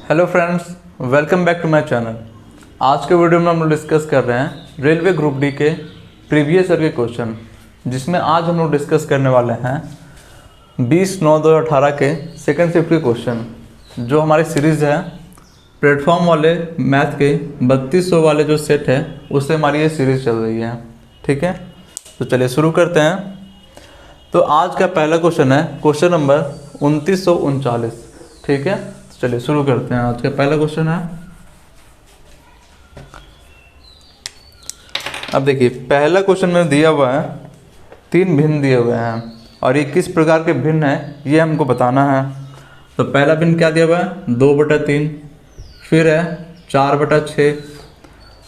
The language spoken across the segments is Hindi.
Hello friends, welcome back to my channel. आज के वीडियो में हम लोग डिस्कस कर रहे हैं रेलवे ग्रुप डी के प्रीवियस ईयर के क्वेश्चन, जिसमें आज हम लोग डिस्कस करने वाले हैं 20/9/2018 के सेकंड शिफ्ट के क्वेश्चन, जो हमारी सीरीज़ है प्लेटफॉर्म वाले मैथ के 3200 वाले जो सेट है उससे हमारी ये सीरीज़ चल रही है। ठीक है, तो चलिए शुरू करते हैं। तो आज का पहला क्वेश्चन है क्वेश्चन नंबर 2939। ठीक है, चलिए शुरू करते हैं। आज का पहला क्वेश्चन है, अब देखिए पहला क्वेश्चन में दिया हुआ है 3 भिन्न दिए हुए हैं और ये किस प्रकार के भिन्न है ये हमको बताना है। तो पहला भिन्न क्या दिया हुआ है 2/3, फिर है 4/6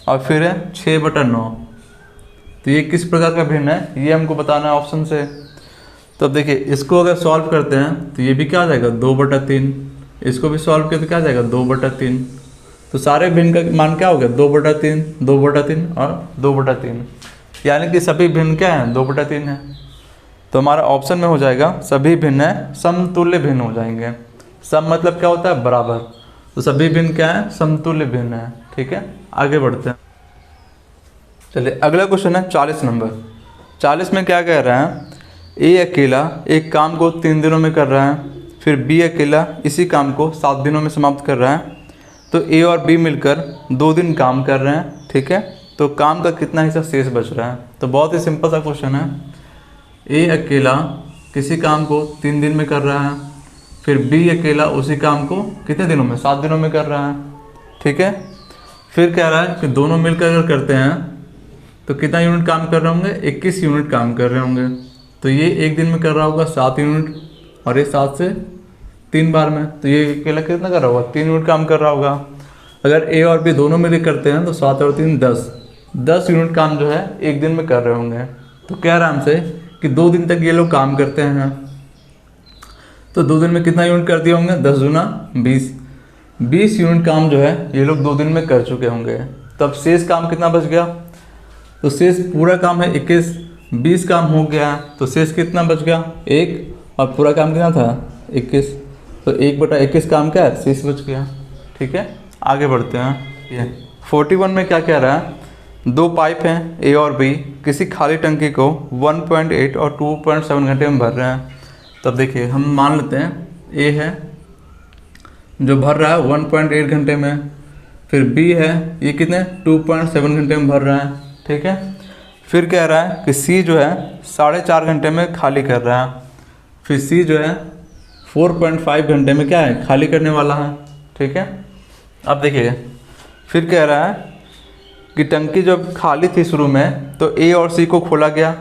और फिर है 6/9। तो ये किस प्रकार का भिन्न है ये हमको बताना है ऑप्शन से। तो अब देखिए इसको अगर सॉल्व करते हैं तो ये भी क्या आ जाएगा 2/3, इसको भी सॉल्व किया तो क्या आ जाएगा 2/3। तो सारे भिन्न का मान क्या हो गया 2/3, 2/3 और 2/3, यानी कि सभी भिन्न क्या हैं 2/3 है। तो हमारा ऑप्शन में हो जाएगा सभी भिन्न है समतुल्य भिन्न हो जाएंगे। सम मतलब क्या होता है बराबर, तो सभी भिन्न क्या है समतुल्य भिन्न है। ठीक है, आगे बढ़ते हैं। चलिए अगला क्वेश्चन है 40 नंबर। 40 में क्या कह रहा है, ए अकेला एक काम को 3 दिनों में कर रहा है, फिर बी अकेला इसी काम को 7 दिनों में समाप्त कर रहा है। तो ए और बी मिलकर 2 दिन काम कर रहे हैं। ठीक है, तो काम का कितना हिस्सा शेष बच रहा है। तो बहुत ही सिंपल सा क्वेश्चन है। ए अकेला किसी काम को 3 दिन में कर रहा है, फिर बी अकेला उसी काम को कितने दिनों में 7 दिनों में कर रहा है। ठीक है, फिर कह रहा है कि दोनों मिलकर अगर करते हैं तो कितना यूनिट काम कर रहे होंगे 21 यूनिट काम कर रहे होंगे। तो ये एक दिन में कर रहा होगा 7 यूनिट और ये 7 से 3 बार में, तो ये अकेला कितना कर रहा होगा 3 यूनिट काम कर रहा होगा। अगर ए और बी दोनों मिलकर करते हैं तो 7 और 3 10 यूनिट काम जो है एक दिन में कर रहे होंगे। तो कह रहा है हमसे कि 2 दिन तक ये लोग काम करते हैं, तो 2 दिन में कितना यूनिट कर दिए होंगे 10 दूना 20 यूनिट काम जो है ये लोग 2 दिन में कर चुके होंगे। तब शेष काम कितना बच गया, तो शेष पूरा काम है 21, 20 काम हो गया तो शेष कितना बच गया 1, और पूरा काम कितना था 21, तो 1/21 काम क्या है शेष बच गया। ठीक है, आगे बढ़ते हैं। ये 41 में क्या कह रहा है, 2 पाइप हैं ए और बी किसी खाली टंकी को 1.8 और 2.7 घंटे में भर रहे हैं। तब देखिए हम मान लेते हैं ए है जो भर रहा है 1.8 घंटे में, फिर बी है ये कितने 2.7 घंटे में भर रहा है। ठीक है, फिर कह रहा है कि सी जो है 4.5 घंटे में खाली कर रहा है, फिर सी जो है 4.5 घंटे में क्या है खाली करने वाला है। ठीक है, अब देखिए फिर कह रहा है कि टंकी जब खाली थी शुरू में तो ए और सी को खोला गया,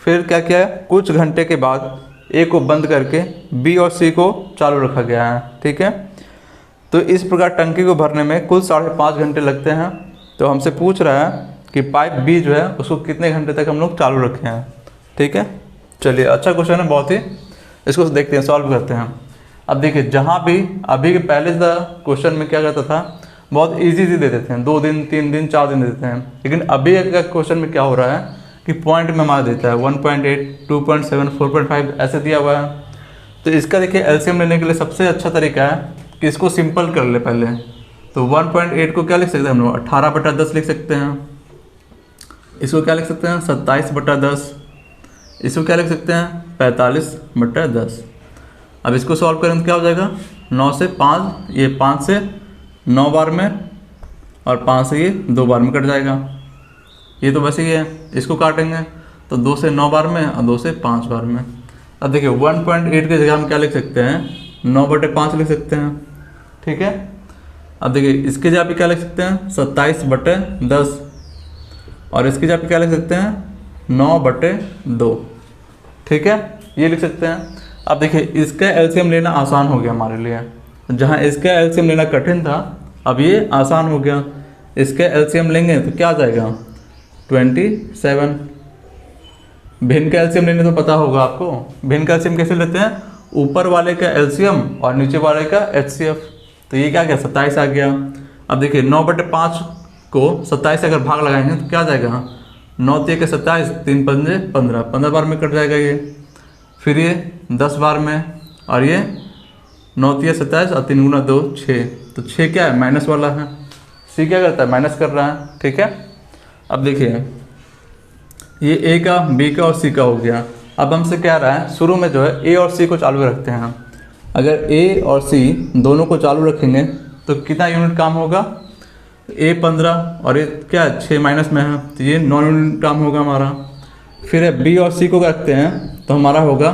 फिर क्या किया कुछ घंटे के बाद ए को बंद करके बी और सी को चालू रखा गया है। ठीक है, तो इस प्रकार टंकी को भरने में कुल 5.5 घंटे लगते हैं। तो हमसे पूछ रहा है कि पाइप बी जो है उसको कितने घंटे तक हम लोग चालू रखे हैं। ठीक है, चलिए अच्छा क्वेश्चन है बहुत ही, इसको देखते हैं सॉल्व करते हैं। अब देखिए जहाँ भी अभी के पहले क्वेश्चन में क्या करता था बहुत इजी दे देते हैं 2 दिन 3 दिन 4 दिन देते हैं, लेकिन अभी का क्वेश्चन में क्या हो रहा है कि पॉइंट में हमारा देता है 1.8 2.7 4.5 ऐसे दिया हुआ है। तो इसका देखिए एलसीएम लेने के लिए सबसे अच्छा तरीका है कि इसको सिंपल कर ले पहले। तो 1.8 को क्या लिख सकते हैं हम लोग 18/10 लिख सकते हैं, इसको क्या लिख सकते हैं 27/10, इसको क्या लिख सकते हैं 45/10। अब इसको सॉल्व करें तो क्या हो जाएगा 9 से 5, ये 5 से 9 बार में और 5 से ये 2 बार में कट जाएगा। ये तो वैसे ही है, इसको काटेंगे तो 2 से 9 बार में और 2 से 5 बार में। अब देखिए 1.8 की जगह हम क्या लिख सकते हैं 9/5 लिख सकते हैं। ठीक है, अब देखिए इसके जगह पे क्या लिख सकते हैं 27/10 और इसकी जगह पे क्या लिख सकते हैं 9/2। ठीक है, ये लिख सकते हैं। अब देखिए इसका एलसीएम लेना आसान हो गया हमारे लिए, जहाँ इसका एलसीएम लेना कठिन था अब ये आसान हो गया। इसका एलसीएम लेंगे तो क्या आ जाएगा 27। भिन्न का एलसीएम लेने तो पता होगा आपको, भिन्न का एलसीएम कैसे लेते हैं ऊपर वाले का एलसीएम और नीचे वाले का एचसीएफ। तो ये क्या गया 27 आ गया। अब देखिए 9/5 को 27 से अगर भाग लगाएंगे तो क्या आ जाएगा 9 3 के 27, 3 पंजे 15 बार में कट जाएगा ये। फिर ये 10 बार में और ये 9 तिया 27 और 3 गुना 2 6, तो 6 क्या है, माइनस वाला है। सी क्या करता है, माइनस कर रहा है, ठीक है। अब देखिए ये ए का, बी का और सी का हो गया। अब हमसे कह रहा है शुरू में जो है ए और सी को चालू रखते हैं। अगर ए और सी दोनों को चालू रखेंगे तो कितना यूनिट काम होगा, ए 15 और ये क्या 6 माइनस में है, तो ये 9 यूनिट काम होगा हमारा। फिर है बी और सी को रखते हैं तो हमारा होगा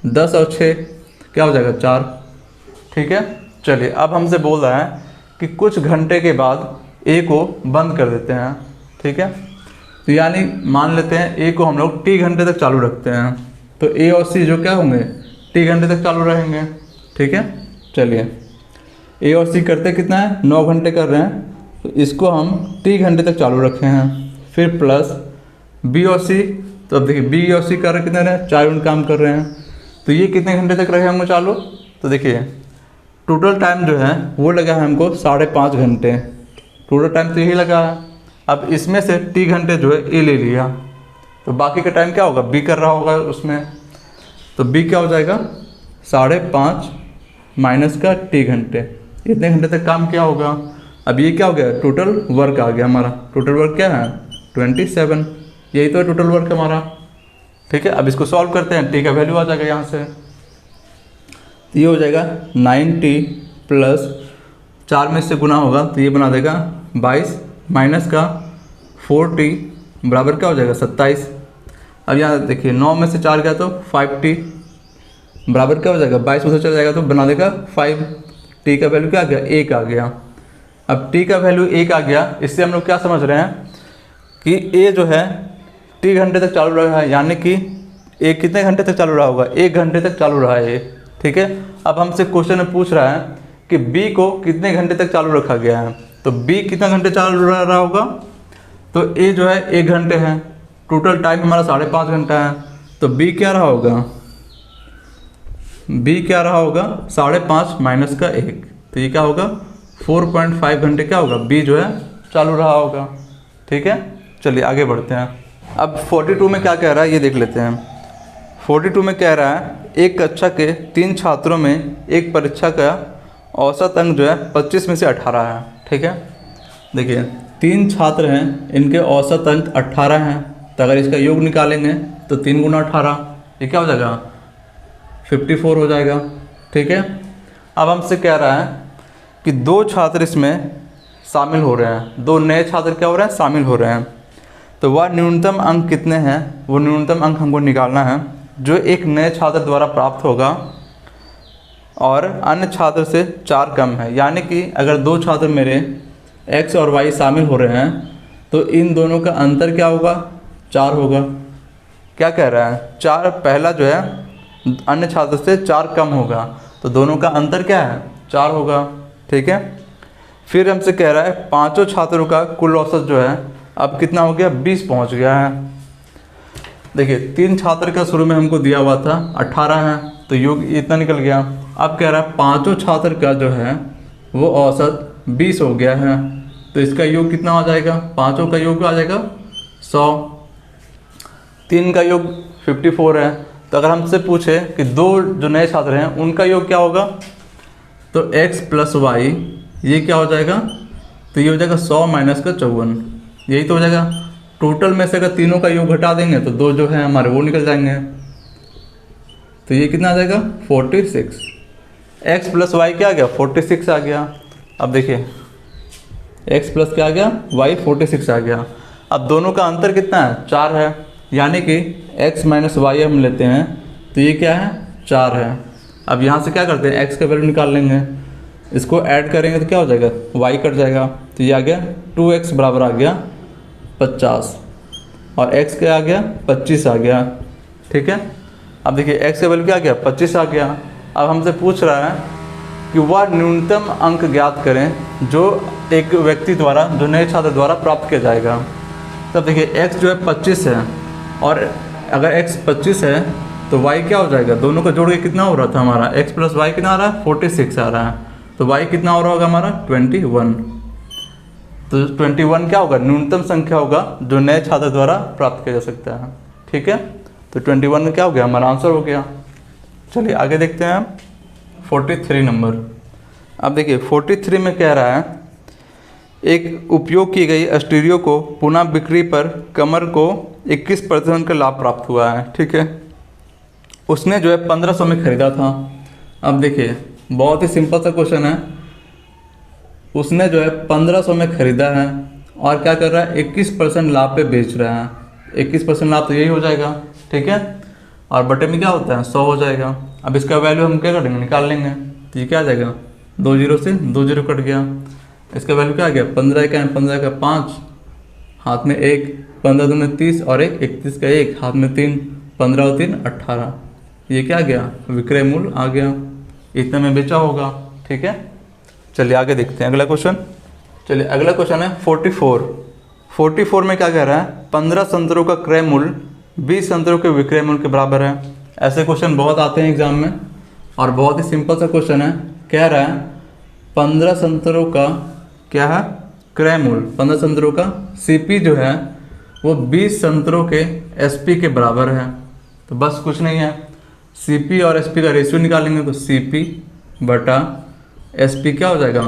10 और 6 क्या हो जाएगा 4, ठीक है। चलिए अब हमसे बोल रहा है कि कुछ घंटे के बाद ए को बंद कर देते हैं, ठीक है। तो यानी मान लेते हैं ए को हम लोग टी घंटे तक चालू रखते हैं, तो ए और सी जो क्या होंगे टी घंटे तक चालू रहेंगे, ठीक है। चलिए ए और सी करते कितना है, 9 घंटे कर रहे हैं, तो इसको हम टी घंटे तक चालू रखे हैं। फिर प्लस बी और सी, तो अब देखिए बी और सी कर रहे कितने रहे, 4 यूनिट काम कर रहे हैं, तो ये कितने घंटे तक रहे हमको चालू, तो देखिए टोटल टाइम जो है वो लगा है हमको 5.5 घंटे, टोटल टाइम तो यही लगा है। अब इसमें से टी घंटे जो है ए ले लिया, तो बाकी का टाइम क्या होगा, बी कर रहा होगा उसमें, तो बी क्या हो जाएगा 5.5 माइनस का टी घंटे, इतने घंटे तक काम किया होगा। अब ये क्या हो गया, टोटल वर्क आ गया हमारा, टोटल वर्क क्या है 27, यही तो है टोटल वर्क हमारा, ठीक है। अब इसको सॉल्व करते हैं, टी का वैल्यू आ जाएगा यहाँ से, तो ये हो जाएगा 9t प्लस 4 में से गुना होगा तो ये बना देगा 22 माइनस का 4t बराबर क्या हो जाएगा 27। अब यहाँ देखिए 9 में से 4 गया तो 5t बराबर क्या हो जाएगा 22 में से चला जाएगा तो बना देगा 5, t का वैल्यू क्या आ गया 1 आ गया। अब t का वैल्यू 1 आ गया, इससे हम लोग क्या समझ रहे हैं कि a जो है t घंटे तक चालू रहा है, यानी कि a कितने घंटे तक चालू रहा होगा, 1 घंटे तक चालू रहा है, ठीक है। अब हमसे क्वेश्चन में पूछ रहा है कि b को कितने घंटे तक चालू रखा गया है, तो b कितना घंटे चालू रहा होगा, तो a जो है 1 घंटे है, टोटल टाइम हमारा 5.5 घंटा है, तो b क्या रहा होगा, b क्या रहा होगा 5.5 माइनस का 1, तो ये क्या होगा 4.5 घंटे क्या होगा b जो है चालू रहा होगा, ठीक है। चलिए आगे बढ़ते हैं। अब 42 में क्या कह रहा है ये देख लेते हैं। 42 में कह रहा है एक कक्षा के 3 छात्रों में एक परीक्षा का औसत अंक जो है 25 में से 18 है, ठीक है। देखिए 3 छात्र हैं, इनके औसत अंक 18 हैं, तो अगर इसका योग निकालेंगे तो 3 गुना 18 ये क्या हो जाएगा 54 हो जाएगा, ठीक है। अब हमसे कह रहा है कि 2 छात्र इसमें शामिल हो रहे हैं, 2 नए छात्र क्या हो रहे हैं शामिल हो रहे हैं, तो वह न्यूनतम अंक कितने हैं, वो न्यूनतम अंक हमको निकालना है जो एक नए छात्र द्वारा प्राप्त होगा और अन्य छात्र से 4 कम है। यानी कि अगर 2 छात्र मेरे x और y शामिल हो रहे हैं तो इन दोनों का अंतर क्या होगा 4 होगा। क्या कह रहा है 4, पहला जो है अन्य छात्र से 4 कम होगा, तो दोनों का अंतर क्या है 4 होगा, ठीक है। फिर हमसे कह रहा है 5 छात्रों का कुल औसत जो है अब कितना हो गया 20 पहुंच गया है। देखिए 3 छात्र का शुरू में हमको दिया हुआ था 18 है, तो योग इतना निकल गया। अब कह रहा है 5 छात्र का जो है वो औसत 20 हो गया है, तो इसका योग कितना आ जाएगा, 5 का योग आ जाएगा 100, 3 का योग 54 है। तो अगर हमसे पूछे कि 2 जो नए छात्र हैं उनका योग क्या होगा, तो x प्लस वाई ये क्या हो जाएगा, तो ये हो जाएगा 100 माइनस का 54, यही तो हो जाएगा। टोटल में से अगर तीनों का योग घटा देंगे तो 2 जो है हमारे वो निकल जाएंगे, तो ये कितना आ जाएगा 46। x प्लस वाई क्या आ गया 46 आ गया। अब देखिए x प्लस क्या आ गया y 46 आ गया। अब दोनों का अंतर कितना है 4 है, यानी कि x माइनस वाई हम लेते हैं तो ये क्या है 4 है। अब यहाँ से क्या करते हैं x का वैल्यू निकाल लेंगे, इसको ऐड करेंगे तो क्या हो जाएगा y कट जाएगा, तो ये आ गया 2x बराबर आ गया 50 और x क्या आ गया 25 आ गया, ठीक है। अब देखिए x का वैल्यू क्या आ गया 25 आ गया। अब हमसे पूछ रहा है कि वह न्यूनतम अंक ज्ञात करें जो एक व्यक्ति द्वारा, जो नए छात्र द्वारा प्राप्त किया जाएगा। तब देखिए x जो है 25 है और अगर x 25 है तो y क्या हो जाएगा, दोनों का जोड़ के कितना हो रहा था हमारा x प्लस वाई कितना आ रहा है 46 आ रहा है, तो y कितना हो रहा होगा हमारा 21। तो 21 क्या होगा न्यूनतम संख्या होगा जो नए छात्र द्वारा प्राप्त किया जा सकता है, ठीक है। तो 21 क्या हो गया हमारा आंसर हो गया। चलिए आगे देखते हैं 43 नंबर। अब देखिए 43 में कह रहा है, एक उपयोग की गई स्टीरियो को पुनः बिक्री पर कमर को 21% का लाभ प्राप्त हुआ है। ठीक है, उसने जो है 1500 में ख़रीदा था। अब देखिए बहुत ही सिंपल सा क्वेश्चन है, उसने जो है 1500 में ख़रीदा है और क्या कर रहा है, 21% लाभ पे बेच रहा है। 21% लाभ तो यही हो जाएगा। ठीक है, और बटे में क्या होता है, 100 हो जाएगा। अब इसका वैल्यू हम क्या करेंगे, निकाल लेंगे। तो ये क्या आ जाएगा, 2 जीरो से 2 जीरो कट गया। इसका वैल्यू क्या आ गया, 15 का 15 का 5, हाथ में 1, 15 दूनी 30 और 1 31 का 1, हाथ में 3, 15 और 3 18। ये क्या आ गया, विक्रय मूल्य आ गया, इतने में बेचा होगा। ठीक है, चलिए आगे देखते हैं अगला क्वेश्चन। चलिए अगला क्वेश्चन है 44 में क्या कह रहा है, 15 संतरों का क्रय मूल्य 20 संतरों के विक्रय मूल्य के बराबर है। ऐसे क्वेश्चन बहुत आते हैं एग्जाम में और बहुत ही सिंपल सा क्वेश्चन है। कह रहा है 15 संतरों का क्या है, क्रय मूल्य, 15 संतरों का सीपी जो है वो 20 संतरों के एसपी के बराबर है। तो बस कुछ नहीं है, सीपी और एसपी का रेशियो निकालेंगे तो सीपी बटा एसपी क्या हो जाएगा,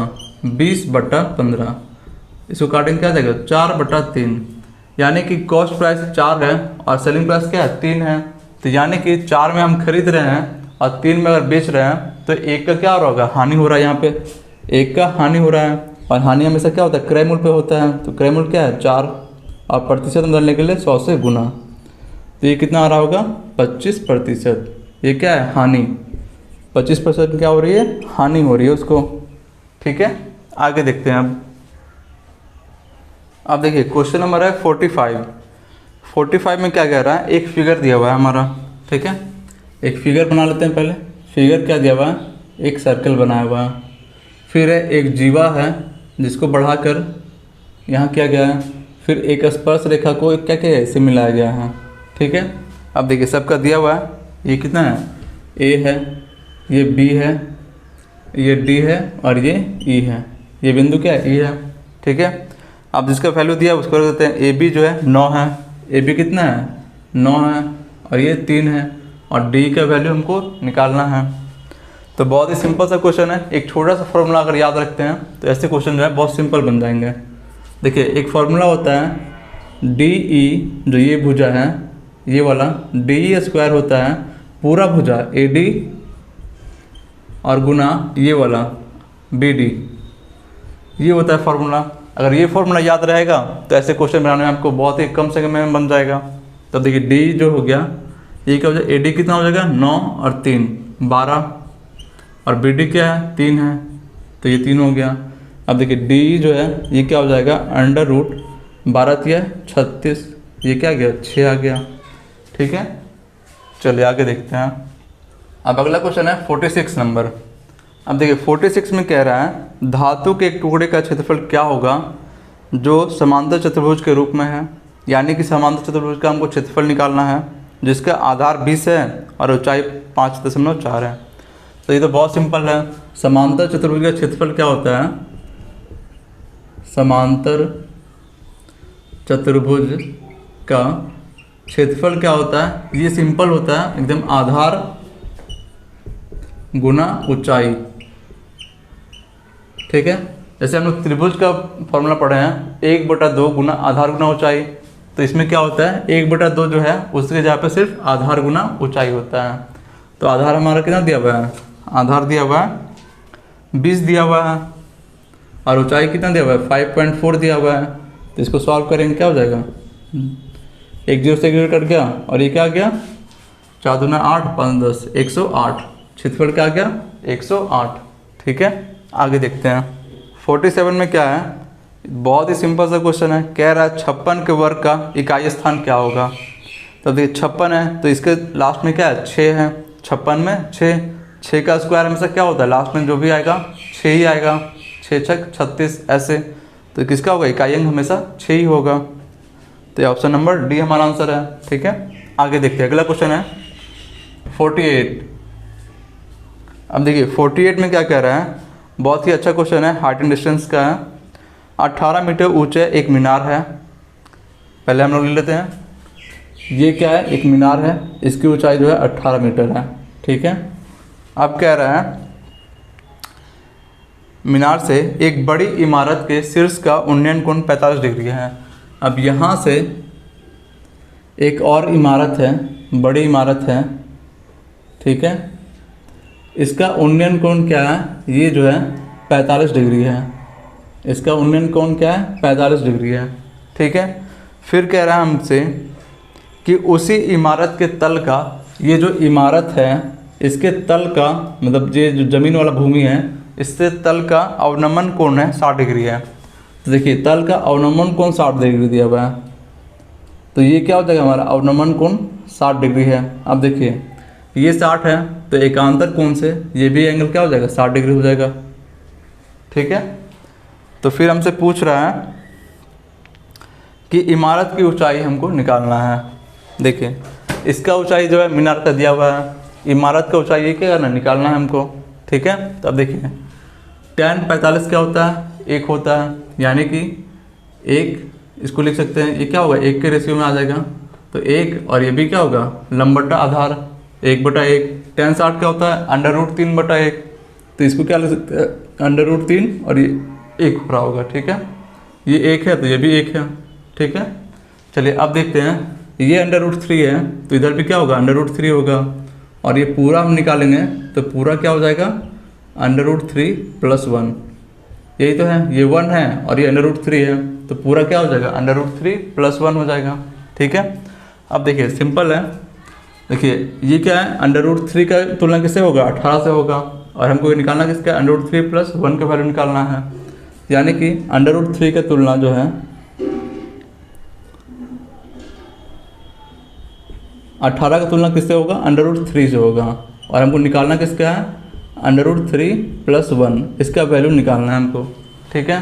20/15। इसको काटेंगे क्या आ जाएगा, 4/3। यानी कि कॉस्ट प्राइस 4 है और सेलिंग प्राइस क्या है, 3 है। तो यानी कि 4 में हम खरीद रहे हैं और 3 में अगर बेच रहे हैं तो 1 का क्या हो रहा होगा, हानि हो रहा है। यहाँ पे 1 का हानि हो रहा है और हानि हमेशा क्या होता है, क्रय मूल्य पे होता है। तो क्रय मूल्य क्या है, 4 और प्रतिशत में करने के लिए 100 से गुना। तो ये कितना आ रहा होगा, 25%। ये क्या है, हानि। 25% क्या हो रही है, हानि हो रही है उसको। ठीक है, आगे देखते हैं अब देखिए क्वेश्चन नंबर है 45 में क्या कह रहा है, एक फिगर दिया हुआ है हमारा। ठीक है, एक फिगर बना लेते हैं पहले। फिगर क्या दिया हुआ है, एक सर्कल बनाया हुआ है, फिर है एक जीवा है जिसको बढ़ाकर यहाँ किया गया है, फिर एक स्पर्श रेखा को क्या क्या है, इससे मिलाया गया है। ठीक है, अब देखिए सबका दिया हुआ है, ये कितना है, ए है, ये बी है, ये डी है और ये ई है। ये बिंदु क्या है, ई है। ठीक है, अब जिसका वैल्यू दिया है उसको रख देते हैं। ए बी जो है 9 है, ए बी कितना है, 9 है और ये 3 है और डी का वैल्यू हमको निकालना है। तो बहुत ही सिंपल सा क्वेश्चन है, एक छोटा सा फॉर्मूला अगर याद रखते हैं तो ऐसे क्वेश्चन जो है बहुत सिंपल बन जाएंगे। देखिए एक फार्मूला होता है डी ई, जो ये भुजा है ये वाला, डी ई स्क्वायर होता है पूरा भुजा ए डी और गुना ये वाला बी डी, ये होता है फार्मूला। अगर ये फार्मूला याद रहेगा तो ऐसे क्वेश्चन बनाने में आपको बहुत ही कम समय में बन जाएगा। तो देखिए डी जो हो गया, ये क्या हो जाएगा, ए डी कितना हो जाएगा, 9 और 3 12 और बी डी क्या है, 3 है, तो ये 3 हो गया। अब देखिए डी जो है ये क्या हो जाएगा, √12 36, ये क्या आ गया, 6 आ गया। ठीक है, चलिए आगे देखते हैं। अब अगला क्वेश्चन है 46 नंबर। अब देखिए 46 में कह रहा है धातु के एक टुकड़े का क्षेत्रफल क्या होगा जो समांतर चतुर्भुज के रूप में है। यानी कि समांतर चतुर्भुज का हमको क्षेत्रफल निकालना है जिसका आधार 20 है और ऊंचाई 5.4 है। तो ये तो बहुत सिंपल है। समांतर चतुर्भुज का क्षेत्रफल क्या होता है, समांतर चतुर्भुज का क्षेत्रफल क्या होता है, ये सिंपल होता है एकदम, आधार गुना ऊंचाई। ठीक है, जैसे हम लोग त्रिभुज का फॉर्मूला पढ़े हैं 1/2 गुना आधार गुना ऊंचाई। तो इसमें क्या होता है, 1/2 जो है उसके जगह पे सिर्फ आधार गुना ऊंचाई होता है। तो आधार हमारा कितना दिया हुआ है, आधार दिया हुआ है 20 दिया हुआ है और ऊंचाई कितना दिया हुआ है, 5.4 दिया हुआ है। तो इसको सॉल्व करेंगे क्या हो जाएगा, 1 0 से 1 0 कट गया और ये क्या आ गया, 4 दूना 8 5 10 108, क्षेत्रफल क्या आ गया, 108। ठीक है, आगे देखते हैं 47 में क्या है, बहुत ही सिंपल सा क्वेश्चन है। कह रहा है 56 के वर्ग का इकाई स्थान क्या होगा। तो देखिए 56 है तो इसके लास्ट में क्या है, 6 है। 56 में 6 का स्क्वायर हमेशा क्या होता है, लास्ट में जो भी आएगा 6 ही आएगा, 6 6 36 ऐसे। तो किसका होगा, इकाई अंक हमेशा 6 ही होगा। तो ये ऑप्शन नंबर डी हमारा आंसर है। ठीक है, आगे देखते हैं अगला क्वेश्चन है 48। अब देखिए 48 में क्या कह रहा है, बहुत ही अच्छा क्वेश्चन है, हाइट एंड डिस्टेंस का है। 18 मीटर ऊंचे एक मीनार है। पहले हम लोग ले लेते हैं, ये क्या है, एक मीनार है, इसकी ऊंचाई जो है 18 मीटर है। ठीक है, अब कह रहा है मीनार से एक बड़ी इमारत के शीर्ष का उन्नयन कोण 45 डिग्री है। अब यहाँ से एक और इमारत है, बड़ी इमारत है, ठीक है, इसका उन्नयन कोण क्या है, ये जो है 45 डिग्री है। इसका उन्नयन कोण क्या है, 45 डिग्री है, ठीक है। फिर कह रहा है हमसे कि उसी इमारत के तल का, ये जो इमारत है इसके तल का मतलब ये जो ज़मीन वाला भूमि है इससे तल का अवनमन कोण है 60 डिग्री है। तो देखिए तल का अवनमन कोण 60 डिग्री दिया हुआ है, तो ये क्या हो जाएगा हमारा अवनमन कोण 60 डिग्री है। अब देखिए ये 60 है तो एकांतर कोण से ये भी एंगल क्या हो जाएगा 60 डिग्री हो जाएगा, ठीक है। तो फिर हमसे पूछ रहा है कि इमारत की ऊंचाई हमको निकालना है। देखिए इसका ऊंचाई जो है मीनार का दिया हुआ है, इमारत का ऊंचाई ये क्या करना निकालना है हमको, ठीक है। तो अब देखिए tan 45 क्या होता है, 1 होता है, यानी कि 1 इसको लिख सकते हैं, ये क्या होगा 1 के रेशियो में आ जाएगा, तो 1 और ये भी क्या होगा लंब बटा आधार 1/1। tan 60 क्या होता है √3/1, तो इसको क्या लिख सकते हैं √3 और ये 1 हो रहा होगा, ठीक है। ये 1 है तो ये भी 1 है, ठीक है। चलिए अब देखते हैं, ये √3 है तो इधर भी क्या होगा √3 होगा, और ये पूरा हम निकालेंगे तो पूरा क्या हो जाएगा √3 + 1, यही तो है, ये 1 है और ये √3 है, तो पूरा क्या हो जाएगा √3 + 1 हो जाएगा, ठीक है। अब देखिए सिंपल है, देखिए ये क्या है √3 का तुलना किससे होगा 18 से होगा, और हमको ये निकालना किसका √3 + 1 का वैल्यू निकालना है, यानी कि √3 का तुलना जो है 18 का तुलना किससे होगा √3 से होगा, और हमको निकालना किसका है √3 + 1, इसका वैल्यू निकालना है हमको, ठीक है।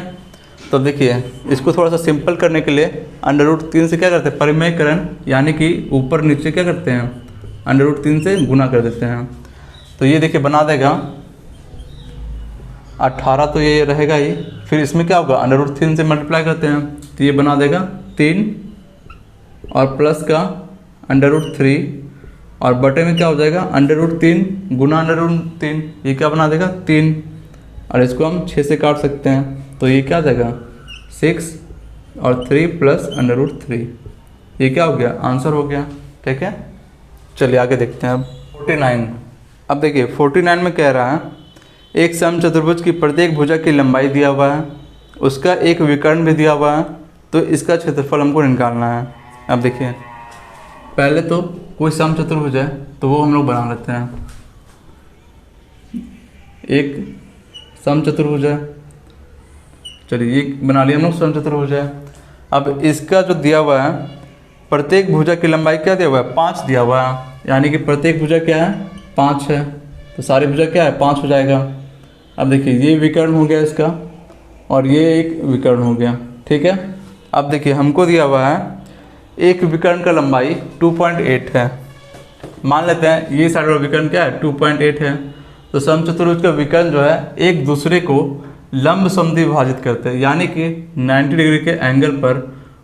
तो देखिए इसको थोड़ा सा सिंपल करने के लिए √3 से क्या करते हैं परिमेयकरण, यानी कि ऊपर नीचे क्या करते हैं √3 से गुना कर देते हैं। तो ये देखिए बना देगा 18, तो ये रहेगा ही, फिर इसमें क्या होगा √3 से मल्टीप्लाई करते हैं तो ये बना देगा 3 और प्लस का √3 और बटे में क्या हो जाएगा √3 गुना √3, ये क्या बना देगा 3, और इसको हम 6 से काट सकते हैं तो ये क्या आ जाएगा 6 और 3 + √3, ये क्या हो गया आंसर हो गया, ठीक है। चलिए आगे देखते हैं अब 49। अब देखिए 49 में कह रहा है एक समचतुर्भुज की प्रत्येक भुजा की लंबाई दिया हुआ है, उसका एक विकर्ण भी दिया हुआ है, तो इसका क्षेत्रफल हमको निकालना है। अब देखिए पहले तो कोई समचतुर्भुज है तो वो हम लोग बना लेते हैं, एक समचतुर्भुज है, चलिए ये बना लिया हम लोग समचतुर्भुज है। अब इसका जो दिया हुआ है प्रत्येक भुजा की लंबाई क्या दिया हुआ है 5 दिया हुआ है, यानी कि प्रत्येक भुजा क्या है 5 है, तो सारी भुजा क्या है 5 हो जाएगा। अब देखिए ये विकर्ण हो गया इसका और ये एक विकर्ण हो गया, ठीक है। अब देखिए हमको दिया हुआ है एक विकर्ण का लंबाई 2.8 है, मान लेते हैं ये साइड वाला विकर्ण क्या है 2.8 है, तो समचतुर्भुज का विकर्ण जो है एक दूसरे को लंब समद्वि विभाजित करते हैं, यानी कि 90 डिग्री के एंगल पर,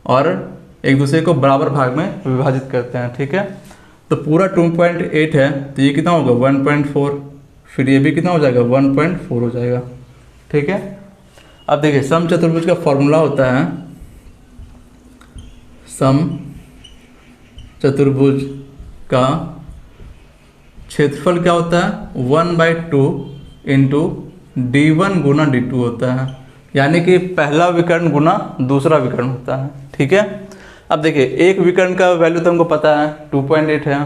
और एक दूसरे को बराबर भाग में विभाजित करते हैं, ठीक है। तो पूरा 2.8 है तो ये कितना होगा 1.4, फिर ये भी कितना हो जाएगा 1.4 हो जाएगा, ठीक है। अब देखिए समचतुर्भुज का फॉर्मूला होता है, समचतुर्भुज का क्षेत्रफल क्या होता है 1/2 इंटू d1 गुना d2 होता है, यानी कि पहला विकर्ण गुना दूसरा विकर्ण होता है, ठीक है। अब देखिए एक विकर्ण का वैल्यू तो हमको पता है 2.8 है,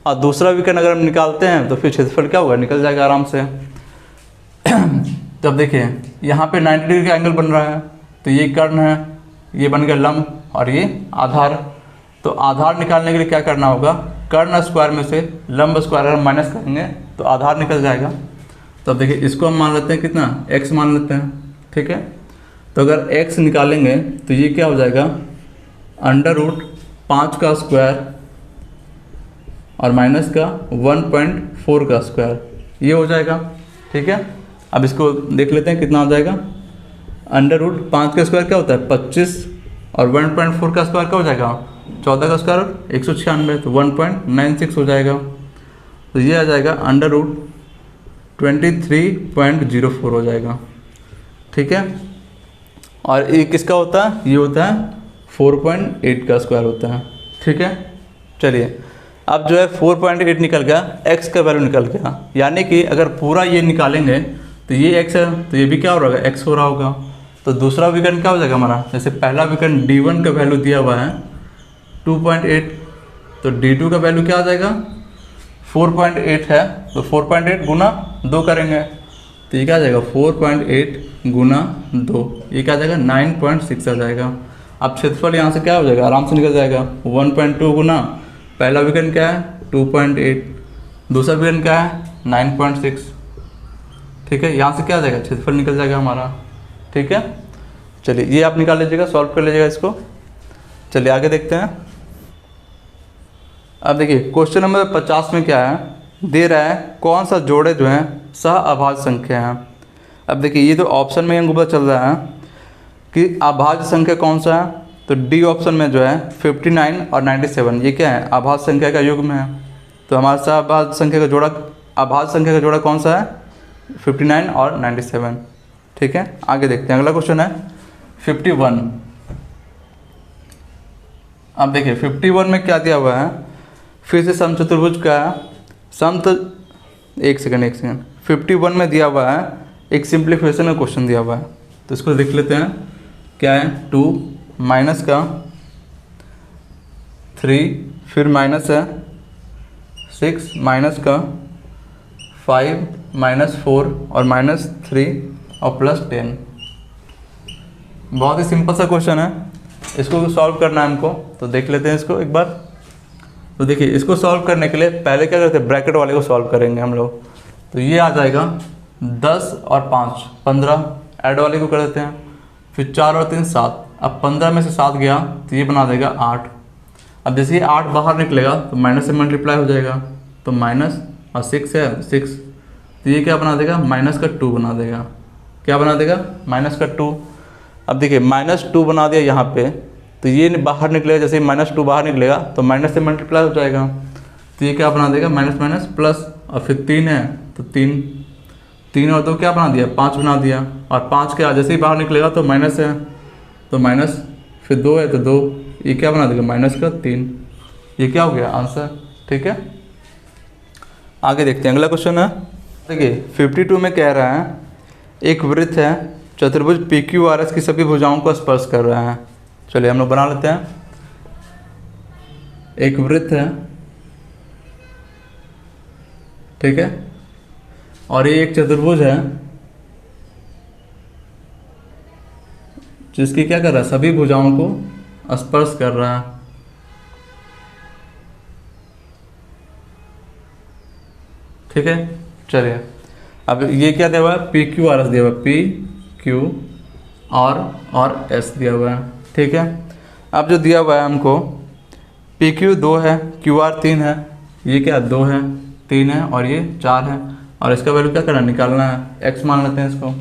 और दूसरा विकर्ण अगर हम निकालते हैं तो फिर क्षेत्रफल क्या होगा निकल जाएगा आराम से। तब देखिए यहाँ पे 90 डिग्री का एंगल बन रहा है, तो ये कर्ण है, ये बन गया लंब और ये आधार। तो आधार निकालने के लिए क्या करना होगा, कर्ण स्क्वायर में से लंब स्क्वायर अगर माइनस करेंगे तो आधार निकल जाएगा। तो अब देखिए इसको हम मान लेते हैं कितना x मान लेते हैं, ठीक है। तो अगर x निकालेंगे तो ये क्या हो जाएगा √5 का स्क्वायर और माइनस का 1.4 का स्क्वायर, ये हो जाएगा, ठीक है। अब इसको देख लेते हैं कितना हो जाएगा, √5 का स्क्वायर क्या होता है 25 और 1.4 का स्क्वायर क्या हो जाएगा 14 का स्क्वायर 196, तो 1.96 हो जाएगा। तो ये आ जाएगा √23.04 हो जाएगा। ठीक है। और ये किसका होता है, ये होता है 4.8 का स्क्वायर होता है, ठीक है। चलिए अब जो है 4.8 निकल गया, x का वैल्यू निकल गया, यानी कि अगर पूरा ये निकालेंगे तो ये x है तो ये भी क्या हो रहा है, x हो रहा होगा। तो दूसरा विकर्ण क्या हो जाएगा हमारा, जैसे पहला विकर्ण d1 का वैल्यू दिया हुआ है 2.8, तो d2 का वैल्यू क्या आ जाएगा 4.8 है, तो 4.8 गुना 2 करेंगे तो ये क्या आ जाएगा 4.8 गुना 2, ये क्या आ जाएगा 9.6 आ जाएगा। अब क्षेत्रफल यहाँ से क्या हो जाएगा, आराम से निकल जाएगा 1.2 गुना पहला विकर्ण क्या है 2.8, दूसरा विकर्ण क्या है 9.6, ठीक है। यहाँ से क्या आ जाएगा, क्षेत्रफल निकल जाएगा हमारा, ठीक है। चलिए ये आप निकाल लीजिएगा, सॉल्व कर लीजिएगा इसको। चलिए आगे देखते हैं। अब देखिए क्वेश्चन नंबर 50 में क्या है, दे रहा है कौन सा जोड़े जो है सह अभाज्य संख्या है। अब देखिए ये तो ऑप्शन में हमको पता चल रहा है कि अभाज्य संख्या कौन सा है, तो डी ऑप्शन में जो है 59 और 97 ये क्या है, अभाज्य संख्या का युग्म है। तो हमारे साथ अभाज्य संख्या का जोड़ा, अभाज्य संख्या का जोड़ा कौन सा है 59 और 97, ठीक है। आगे देखते हैं, अगला क्वेश्चन है 51। अब देखिए 51 में क्या दिया हुआ है, फिर से समचतुर्भुज का एक सेकंड 51 में दिया हुआ है एक सिंप्लीफिकेशन का क्वेश्चन दिया हुआ है, तो इसको देख लेते हैं। क्या है 2 माइनस का 3, फिर माइनस है 6 माइनस का 5 माइनस 4 और माइनस 3 और प्लस 10। बहुत ही सिंपल सा क्वेश्चन है, इसको सॉल्व करना है हमको, तो देख लेते हैं इसको एक बार। तो देखिए इसको सॉल्व करने के लिए पहले क्या करते हैं, ब्रैकेट वाले को सॉल्व करेंगे हम लोग। तो ये आ जाएगा 10 और 5 15, ऐड वाले को कर देते हैं, फिर 4 और 3 7। अब 15 में से 7 गया तो ये बना देगा 8। अब जैसे ये 8 बाहर निकलेगा तो माइनस से मल्टीप्लाई हो जाएगा, तो माइनस और 6 है 6, तो ये क्या बना देगा माइनस का 2 बना देगा। क्या बना देगा माइनस का 2। अब देखिए माइनस 2 बना दिया यहाँ पे, तो ये बाहर निकलेगा, जैसे माइनस 2 बाहर निकलेगा तो माइनस से मल्टीप्लाई हो जाएगा, तो ये क्या बना देगा माइनस माइनस प्लस, और फिर 3 है तो 3 और 2 क्या बना दिया 5 बना दिया, और 5 के जैसे ही बाहर निकलेगा तो माइनस है तो माइनस, फिर 2 है तो 2, ये क्या बना देगा माइनस का 3। ये क्या हो गया आंसर, ठीक है। आगे देखते हैं, अगला क्वेश्चन है देखिए 52 में कह रहा है एक वृत्त है चतुर्भुज PQRS की सभी भुजाओं को स्पर्श कर रहा है। चलिए हम लोग बना लेते हैं। एक वृत्त है, ठीक है, और ये एक चतुर्भुज है जिसकी क्या कर रहा है सभी भुजाओं को स्पर्श कर रहा है, ठीक है। चलिए अब ये क्या दिया हुआ है PQRS दिया हुआ है, PQR और S दिया हुआ है, ठीक है। अब जो दिया हुआ है हमको PQ 2 है, QR 3 है, ये क्या 2 है 3 है और ये 4 है, और इसका वैल्यू क्या करना निकालना है, x मान लेते हैं इसको,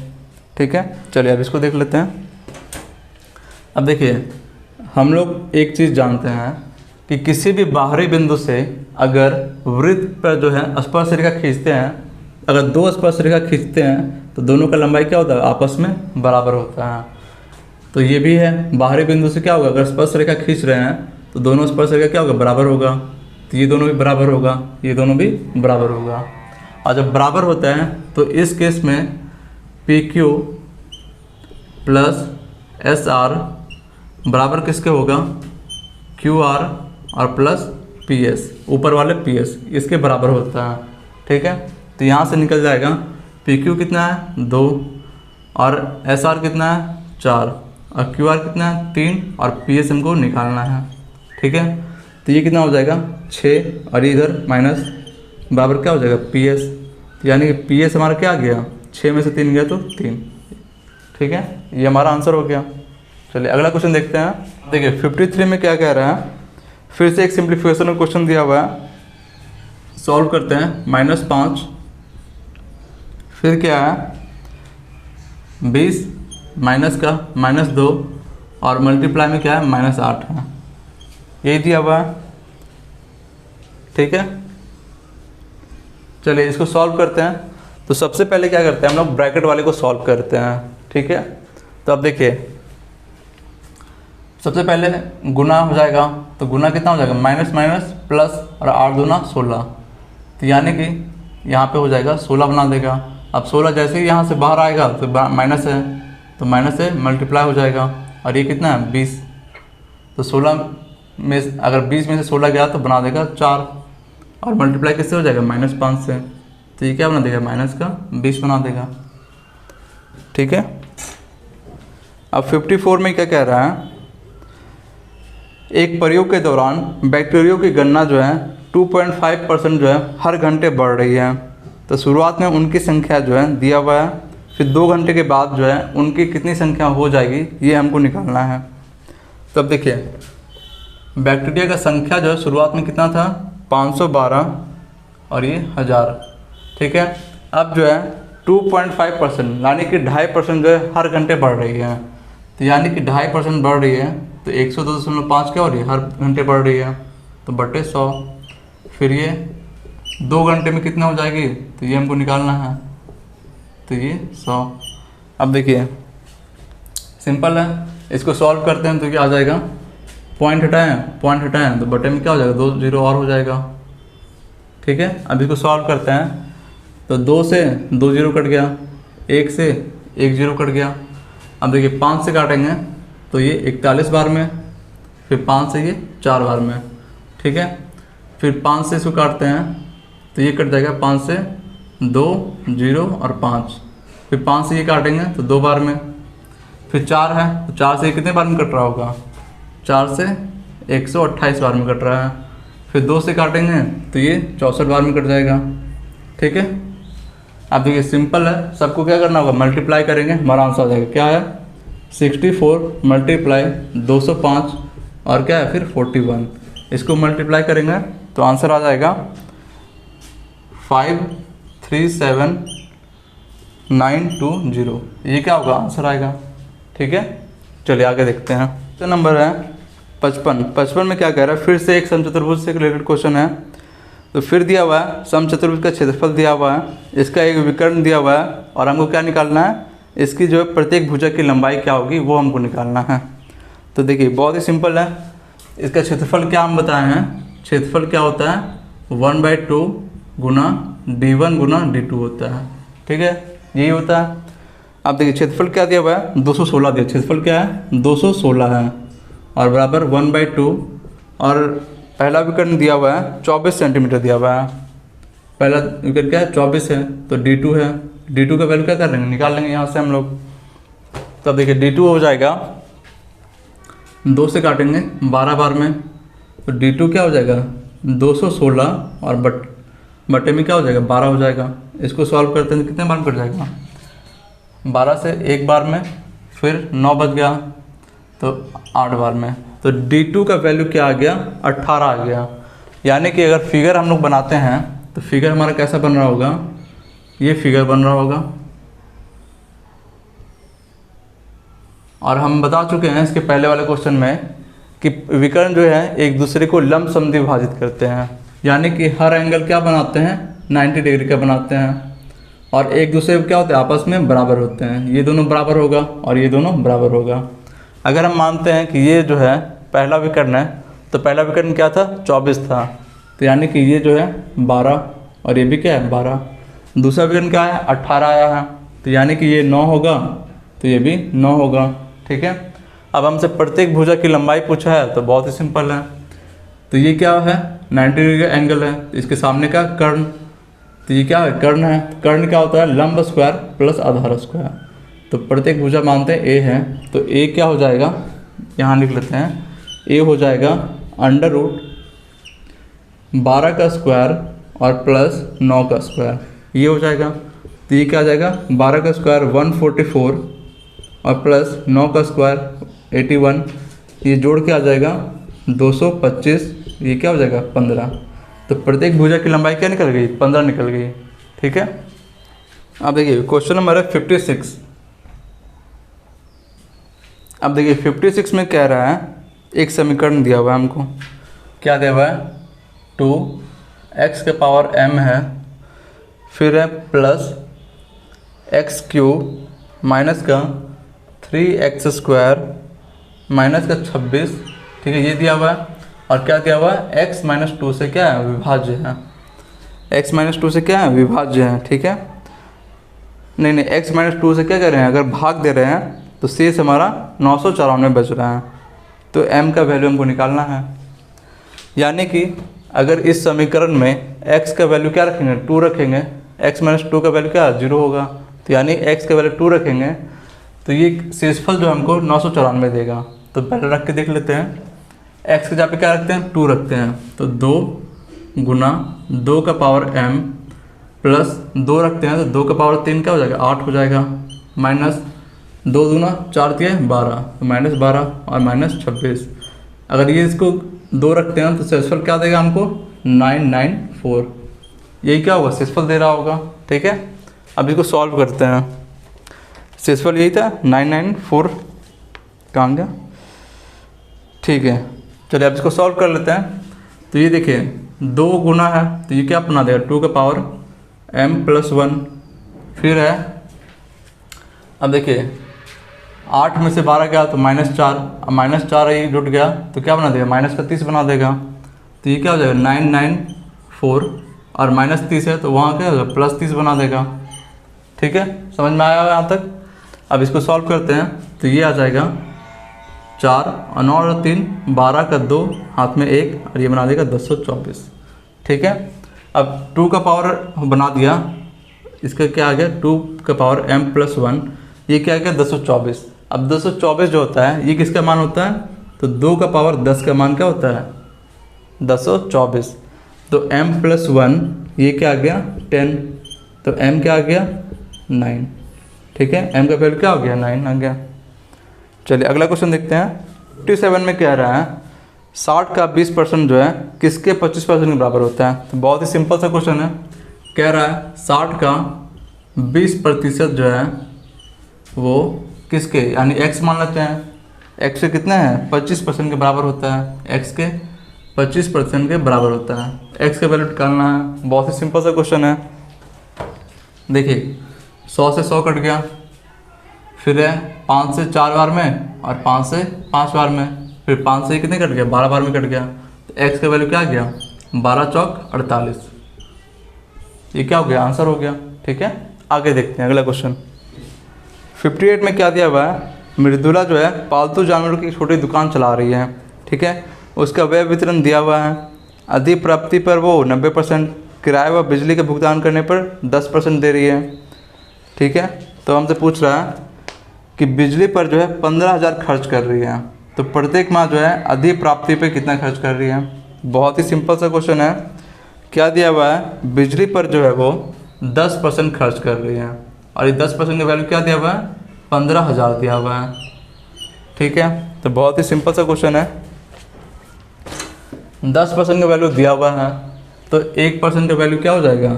ठीक है। चलिए अब इसको देख लेते हैं। अब देखिए हम लोग एक चीज़ जानते हैं कि किसी भी बाहरी बिंदु से अगर वृत्त पर जो है स्पर्श रेखा खींचते हैं, अगर 2 स्पर्श रेखा खींचते हैं तो दोनों का लंबाई क्या होता है आपस में बराबर होता है। तो ये भी है बाहरी बिंदु से क्या होगा, अगर स्पर्श रेखा खींच रहे हैं तो दोनों स्पर्श रेखा क्या होगा बराबर होगा, तो ये दोनों भी बराबर होगा, ये दोनों भी बराबर होगा। और जब बराबर होता है तो इस केस में PQ प्लस SR बराबर किसके होगा QR और प्लस PS, ऊपर वाले PS इसके बराबर होता है, ठीक है। तो यहाँ से निकल जाएगा PQ कितना है 2 और SR कितना है 4 और QR कितना है 3 और PS हमको निकालना है, ठीक है। तो ये कितना हो जाएगा 6 और इधर माइनस बराबर क्या हो जाएगा PS, यानी कि PS हमारा क्या आ गया 6 में से 3 गया तो 3, ठीक है। ये हमारा आंसर हो गया। चलिए अगला क्वेश्चन देखते हैं। देखिए 53 में क्या कह रहा है, फिर से एक सिंप्लीफिकेशन का क्वेश्चन दिया हुआ है, सॉल्व करते हैं। -5 फिर क्या है 20 माइनस का -2 और मल्टीप्लाई में क्या है -8 है, यही दिया हुआ है, ठीक है। चलिए इसको सॉल्व करते हैं। तो सबसे पहले क्या करते हैं हम लोग ब्रैकेट वाले को सॉल्व करते हैं। ठीक है। तो अब देखिए सबसे पहले गुना हो जाएगा, तो गुना कितना हो जाएगा, माइनस माइनस प्लस और 8 दूना 16, तो यानी कि यहाँ पे हो जाएगा 16 बना देगा। अब 16 जैसे ही यहाँ से बाहर आएगा तो माइनस है, तो माइनस से मल्टीप्लाई हो जाएगा, और ये कितना है 20, तो 16 में अगर 20 में से 16 गया तो बना देगा 4, और मल्टीप्लाई किससे हो जाएगा -5 से, तो ये क्या बना देगा माइनस का 20 बना देगा, ठीक है। अब 54 में क्या कह रहा है, एक प्रयोग के दौरान बैक्टीरियो की गणना जो है 2.5% जो है हर घंटे बढ़ रही है। तो शुरुआत में उनकी संख्या जो है दिया हुआ है, फिर 2 घंटे के बाद जो है उनकी कितनी संख्या हो जाएगी ये हमको निकालना है। तो अब देखिए बैक्टीरिया का संख्या जो है शुरुआत में कितना था 512 और ये 1000, ठीक है। अब जो है 2.5% यानी कि 2.5% जो है हर घंटे बढ़ रही है, तो यानी कि 2.5% बढ़ रही है, तो 102.5 क्या हो रही है हर घंटे बढ़ रही है, तो बटे 100, फिर ये 2 घंटे में कितना हो जाएगी, तो ये हमको निकालना है, तो ये 100। अब देखिए सिंपल है, इसको सॉल्व करते हैं तो क्या आ जाएगा, पॉइंट हटाएं तो बटे में क्या हो जाएगा 2 0 और हो जाएगा, ठीक है। अब इसको सॉल्व करते हैं तो 2 से 2 0 कट गया, 1 से 1 0 कट गया। अब देखिए 5 से काटेंगे तो ये 41 बार में, फिर 5 से ये 4 बार में, ठीक है। फिर 5 से इसको काटते हैं तो ये कट जाएगा 5 से 2 0 और 5, फिर 5 से ये काटेंगे तो 2 बार में, फिर 4 है तो 4 से ये कितने बार में कट रहा होगा, 4 से 128 बार में कट रहा है, फिर 2 से काटेंगे तो ये 64 बार में कट जाएगा, ठीक है। अब देखिए सिंपल है, सबको क्या करना होगा मल्टीप्लाई करेंगे, हमारा आंसर आ जाएगा क्या है 64 मल्टीप्लाई 205 और क्या है फिर 41, इसको मल्टीप्लाई करेंगे तो आंसर आ जाएगा 537,920, ये क्या होगा आंसर आएगा, ठीक है। चलिए आगे देखते हैं। तो नंबर है 55 में क्या कह रहा है, फिर से एक समचतुर्भुज से रिलेटेड क्वेश्चन है। तो फिर दिया हुआ है समचतुर्भुज का क्षेत्रफल दिया हुआ है, इसका एक विकर्ण दिया हुआ है, और हमको क्या निकालना है, इसकी जो है प्रत्येक भुजा की लंबाई क्या होगी वो हमको निकालना है। तो देखिए बहुत ही सिंपल है, इसका क्षेत्रफल क्या हम बताए हैं, क्षेत्रफल क्या होता है 1/2 गुना d1 गुना d2 होता है, ठीक है, यही होता है। अब देखिए क्षेत्रफल क्या दिया हुआ है 216 दिया, क्षेत्रफल क्या है 216 है, और बराबर 1/2, और पहला विकर्ण दिया हुआ है 24 सेंटीमीटर दिया हुआ है, पहला विकर्ण क्या है 24 है, तो d2 है, d2 का वैल्यू क्या कर लेंगे निकाल लेंगे यहाँ से हम लोग। तो अब देखिए d2 हो जाएगा 2 से काटेंगे 12 बार में, तो d2 क्या हो जाएगा 216 और बटे में क्या हो जाएगा 12 हो जाएगा। इसको सॉल्व करते हैं तो कितने बार में कट जाएगा, 12 से 1 बार में, फिर 9 बच गया तो 8 बार में, तो d2 का वैल्यू क्या आ गया 18 आ गया। यानी कि अगर फिगर हम लोग बनाते हैं तो फिगर हमारा कैसा बन रहा होगा, ये फिगर बन रहा होगा, और हम बता चुके हैं इसके पहले वाले क्वेश्चन में कि विकर्ण जो है एक दूसरे को लंब समद्वि विभाजित करते हैं, यानी कि हर एंगल क्या बनाते हैं 90 डिग्री का बनाते हैं, और एक दूसरे को क्या होते हैं आपस में बराबर होते हैं, ये दोनों बराबर होगा और ये दोनों बराबर होगा। अगर हम मानते हैं कि ये जो है पहला विकर्ण है, तो पहला विकर्ण क्या था 24 था, तो यानी कि ये जो है 12 और ये भी क्या है 12, दूसरा विकर्ण क्या है 18 आया है, तो यानी कि ये 9 होगा तो ये भी 9 होगा, ठीक है। अब हमसे प्रत्येक भुजा की लंबाई पूछा है, तो बहुत ही सिंपल है, तो ये क्या है 90 डिग्री का एंगल है, तो इसके सामने का कर्ण, तो ये क्या है कर्ण है, कर्ण क्या होता है लंब स्क्वायर प्लस आधार स्क्वायर, तो प्रत्येक भुजा मानते हैं ए है, तो ए क्या हो जाएगा यहाँ लिख लेते हैं, ए हो जाएगा √12 का स्क्वायर और प्लस 9 का स्क्वायर, ये हो जाएगा। तो ये क्या आ जाएगा 12 का स्क्वायर 144 और प्लस 9 का स्क्वायर 81, ये जोड़ के आ जाएगा 225, ये क्या हो जाएगा 15, तो प्रत्येक भुजा की लंबाई क्या निकल गई 15 निकल गई, ठीक है। अब देखिए क्वेश्चन नंबर है 56। अब देखिए 56 में कह रहा है एक समीकरण दिया हुआ है हमको, क्या दिया हुआ है 2x⁻m है, फिर है प्लस x³ माइनस का 3x² माइनस का 26, ठीक है, ये दिया हुआ है। और क्या दिया हुआ है, x-2 से क्या है, विभाज्य है। x-2 से क्या है, विभाज्य है, ठीक है। नहीं, x-2 से क्या कर रहे हैं, अगर भाग दे रहे हैं तो शेष हमारा 994 बच रहा है। तो m का वैल्यू हमको निकालना है। यानी कि अगर इस समीकरण में x का वैल्यू क्या रखेंगे, 2 रखेंगे, x-2 का वैल्यू क्या 0 होगा। तो यानी x का वैल्यू 2 रखेंगे तो ये शेषफल जो हमको 994 देगा। तो पहले रख के देख लेते हैं। x के जहाँ पे क्या रखते हैं, 2 रखते हैं। तो 2 गुना 2 का पावर m प्लस 2 रखते हैं तो 2 का पावर 3 क्या हो जाएगा, 8 हो जाएगा। माइनस 2 दूना 4 दिए 12, तो -12 और -26। अगर ये इसको 2 रखते हैं तो शेषफल क्या देगा हमको, 994। यही क्या होगा, शेषफल दे रहा होगा, ठीक है। अब इसको सॉल्व करते हैं। शेषफल यही था 994, कहाँ गया, ठीक है। चलिए अब इसको सॉल्व कर लेते हैं। तो ये देखिए 2 गुना है तो ये क्या बना देगा, 2 का पावर m + 1। फिर है, अब देखिए 8 में से 12 गया तो -4, अब -4 ये जुट गया तो क्या बना देगा, -30 बना देगा। तो ये क्या हो जाएगा, 994 और -30 है तो वहाँ क्या हो जाएगा, +30 बना देगा, ठीक है। समझ में आया यहाँ तक। अब इसको सॉल्व करते हैं तो ये आ जाएगा 4 और 9 और 3 12 का 2 हाथ में 1 और ये बना देगा 224, ठीक है। अब 2 का पावर बना दिया, इसका क्या आ गया, 2 का पावर m + 1, ये क्या आ गया 224। अब 224 जो होता है ये किसका मान होता है, तो 2 का पावर 10 का मान क्या होता है, 224। तो m + 1 ये क्या आ गया 10, तो m क्या आ गया 9, ठीक है। m का वैल्यू क्या हो गया, 9 आ गया। चलिए अगला क्वेश्चन देखते हैं। 57 में कह रहा है 60 का 20% जो है किसके 25% के बराबर होता है। तो बहुत ही सिंपल सा क्वेश्चन है। कह रहा है 60 का 20% जो है वो किसके, यानी x मान लेते हैं। x के कितने हैं, 25% के बराबर होता है। x के 25% के बराबर होता है। x का वैल्यू निकालना है। बहुत ही सिंपल सा क्वेश्चन है। देखिए 100 से 100 कट गया, फिर है 5 से 4 बार में और 5 से 5 बार में, फिर 5 से कितने कट गया, 12 बार में कट गया। तो x का वैल्यू क्या आ गया, 12 चौक 48। ये क्या हो गया, आंसर हो गया, ठीक है। आगे देखते हैं अगला क्वेश्चन। 58 में क्या दिया हुआ है, मृदुला जो है पालतू जानवरों की छोटी दुकान चला रही है, ठीक है। उसका व्यय वितरण दिया हुआ है। अधिप्राप्ति पर वो 90%, किराए व बिजली के भुगतान करने पर 10% दे रही है, ठीक है। तो हमसे पूछ रहा है कि बिजली पर जो है 15,000 खर्च कर रही है, तो प्रत्येक माह जो है अधिप्राप्ति पे कितना खर्च कर रही है। बहुत ही सिंपल सा क्वेश्चन है। क्या दिया हुआ है, बिजली पर जो है वो 10% खर्च कर रही है और ये 10% का वैल्यू क्या दिया हुआ है, 15,000 दिया हुआ है, ठीक है। तो बहुत ही सिंपल सा क्वेश्चन है। 10% का वैल्यू दिया हुआ है तो 1% का वैल्यू क्या हो जाएगा,